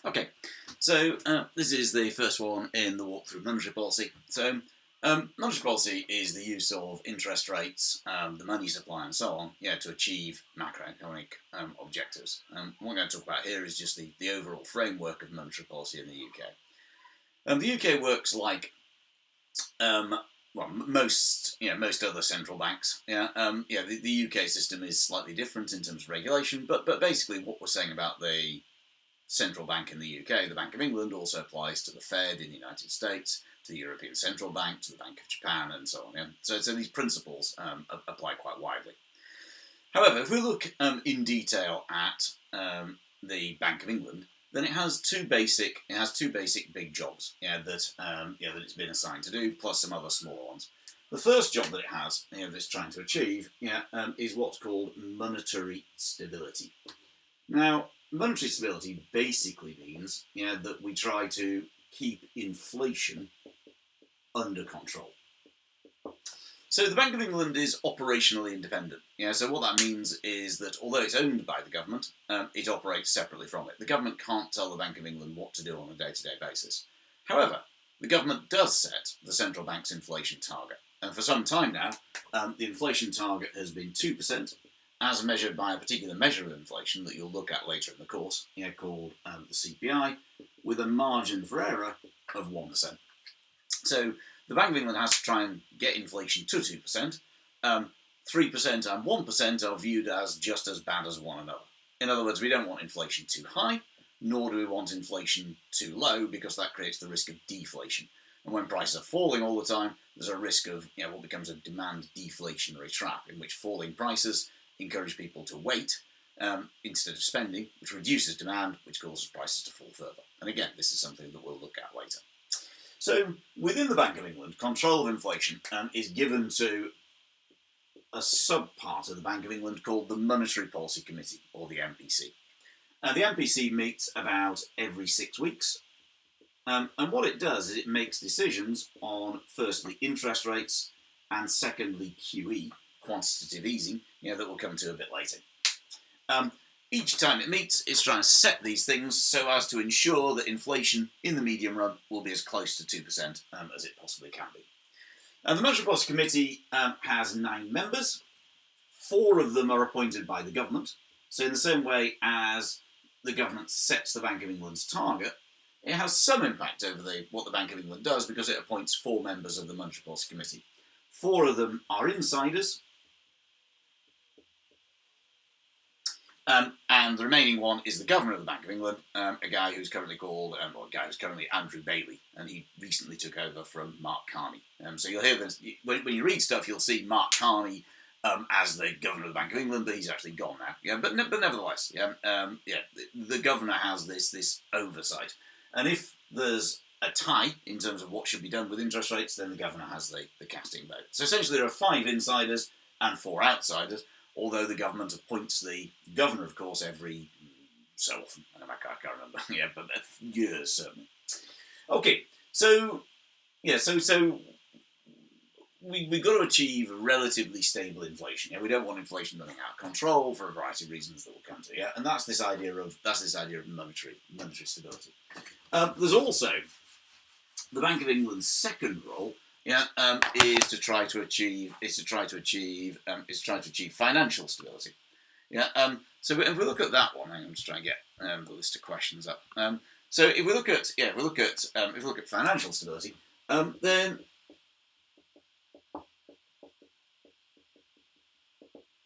Okay, so this is the first one in the walkthrough monetary policy. So monetary policy is the use of interest rates, the money supply and so on, to achieve macroeconomic objectives. What I'm going to talk about here is just the overall framework of monetary policy in the UK. The UK works like most other central banks. The UK system is slightly different in terms of regulation, but basically what we're saying about the central bank in the UK, the Bank of England, also applies to the Fed in the United States, to the European Central Bank, to the Bank of Japan, and so on. Yeah? So these principles apply quite widely. However, if we look in detail at the Bank of England, then it has two basic big jobs that it's been assigned to do, plus some other smaller ones. The first job that it has, that it's trying to achieve, is what's called monetary stability. Now, monetary stability basically means that we try to keep inflation under control. So the Bank of England is operationally independent. So what that means is that although it's owned by the government, it operates separately from it. The government can't tell the Bank of England what to do on a day-to-day basis. However, the government does set the central bank's inflation target. And for some time now, the inflation target has been 2%, as measured by a particular measure of inflation that you'll look at later in the course, called the CPI, with a margin for error of 1%. So the Bank of England has to try and get inflation to 2%. 3% and 1% are viewed as just as bad as one another. In other words, we don't want inflation too high, nor do we want inflation too low, because that creates the risk of deflation. And when prices are falling all the time, there's a risk of what becomes a demand deflationary trap, in which falling prices encourage people to wait instead of spending, which reduces demand, which causes prices to fall further. And again, this is something that we'll look at later. So within the Bank of England, control of inflation is given to a sub-part of the Bank of England called the Monetary Policy Committee, or the MPC. The MPC meets about every 6 weeks. And what it does is it makes decisions on, firstly, interest rates, and secondly, QE, quantitative easing, that we'll come to a bit later. Each time it meets, it's trying to set these things so as to ensure that inflation in the medium run will be as close to 2% as it possibly can be. The Monetary Policy Committee has 9 members. 4 of them are appointed by the government. So in the same way as the government sets the Bank of England's target, it has some impact over what the Bank of England does because it appoints 4 members of the Monetary Policy Committee. 4 of them are insiders, and the remaining one is the governor of the Bank of England, a guy who's currently Andrew Bailey, and he recently took over from Mark Carney. So you'll hear this when you read stuff. You'll see Mark Carney as the governor of the Bank of England, but he's actually gone now. But nevertheless, the governor has this oversight, and if there's a tie in terms of what should be done with interest rates, then the governor has the casting vote. So essentially, there are 5 insiders and 4 outsiders. Although the government appoints the governor, of course, every so often. I can't remember. But years, certainly. Okay, so we've got to achieve relatively stable inflation. We don't want inflation running out of control for a variety of reasons that we'll come to. And that's this idea of monetary stability. There's also the Bank of England's second role. Is to try to achieve financial stability. So if we look at that one, I'm just trying to get the list of questions up. So if we look at financial stability, then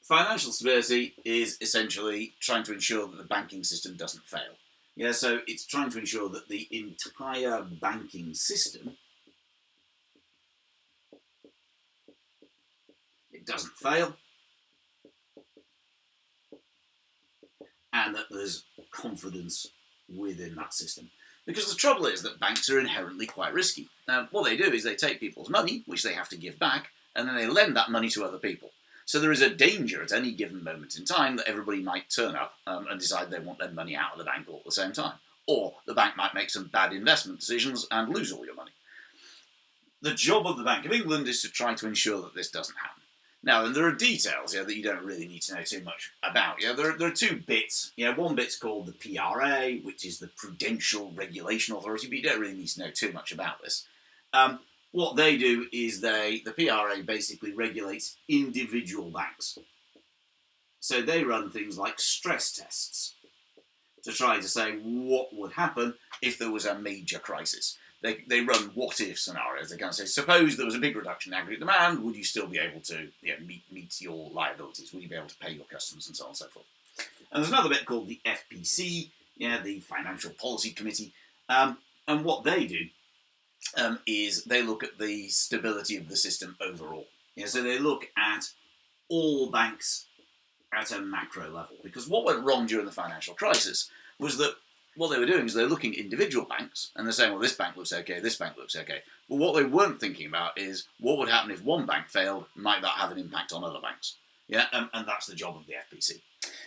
financial stability is essentially trying to ensure that the banking system doesn't fail. So it's trying to ensure that the entire banking system doesn't fail, and that there's confidence within that system. Because the trouble is that banks are inherently quite risky. Now, what they do is they take people's money, which they have to give back, and then they lend that money to other people. So there is a danger at any given moment in time that everybody might turn up and decide they want their money out of the bank all at the same time. Or the bank might make some bad investment decisions and lose all your money. The job of the Bank of England is to try to ensure that this doesn't happen. Now, and there are details that you don't really need to know too much about. There are two bits. One bit's called the PRA, which is the Prudential Regulation Authority, but you don't really need to know too much about this. What they do is the PRA basically regulates individual banks. So they run things like stress tests to try to say what would happen if there was a major crisis. They run what-if scenarios. They can say, suppose there was a big reduction in aggregate demand, would you still be able to meet your liabilities? Would you be able to pay your customers and so on and so forth? And there's another bit called the FPC, the Financial Policy Committee. And what they do is they look at the stability of the system overall. So they look at all banks at a macro level. Because what went wrong during the financial crisis was that what they were doing is they're looking at individual banks and they're saying, well, this bank looks okay, this bank looks okay. But what they weren't thinking about is what would happen if one bank failed, might that have an impact on other banks? And that's the job of the FPC.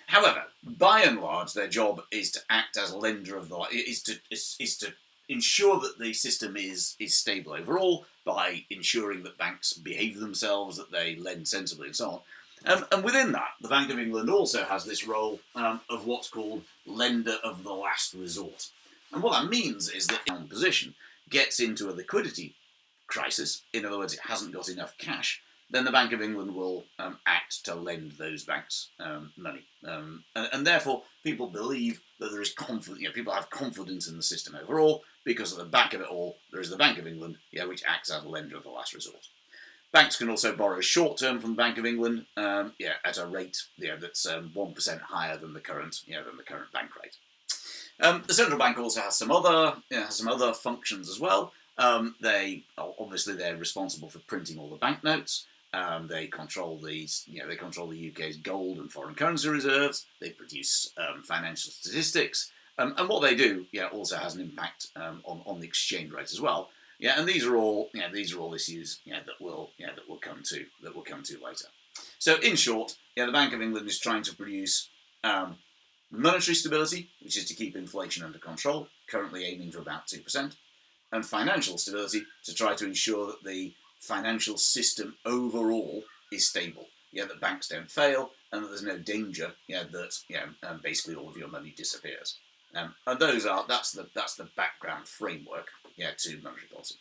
However, by and large, their job is to act as a lender of is to ensure that the system is stable overall by ensuring that banks behave themselves, that they lend sensibly and so on. And within that, the Bank of England also has this role of what's called lender of the last resort. And what that means is that if a position gets into a liquidity crisis, in other words, it hasn't got enough cash, then the Bank of England will act to lend those banks money. And therefore, people believe that there is confidence, people have confidence in the system overall, because at the back of it all, there is the Bank of England, which acts as a lender of the last resort. Banks can also borrow short-term from the Bank of England, at a rate that's 1% higher than the current bank rate. The central bank also has some other functions as well. They're responsible for printing all the banknotes. They control the UK's gold and foreign currency reserves. They produce financial statistics, and what they do also has an impact on the exchange rate as well. And these are all issues that we'll come to later. So in short, the Bank of England is trying to produce monetary stability, which is to keep inflation under control, currently aiming for about 2%, and financial stability to try to ensure that the financial system overall is stable. That banks don't fail, and that there's no danger that basically all of your money disappears. And that's the background framework to monetary policy.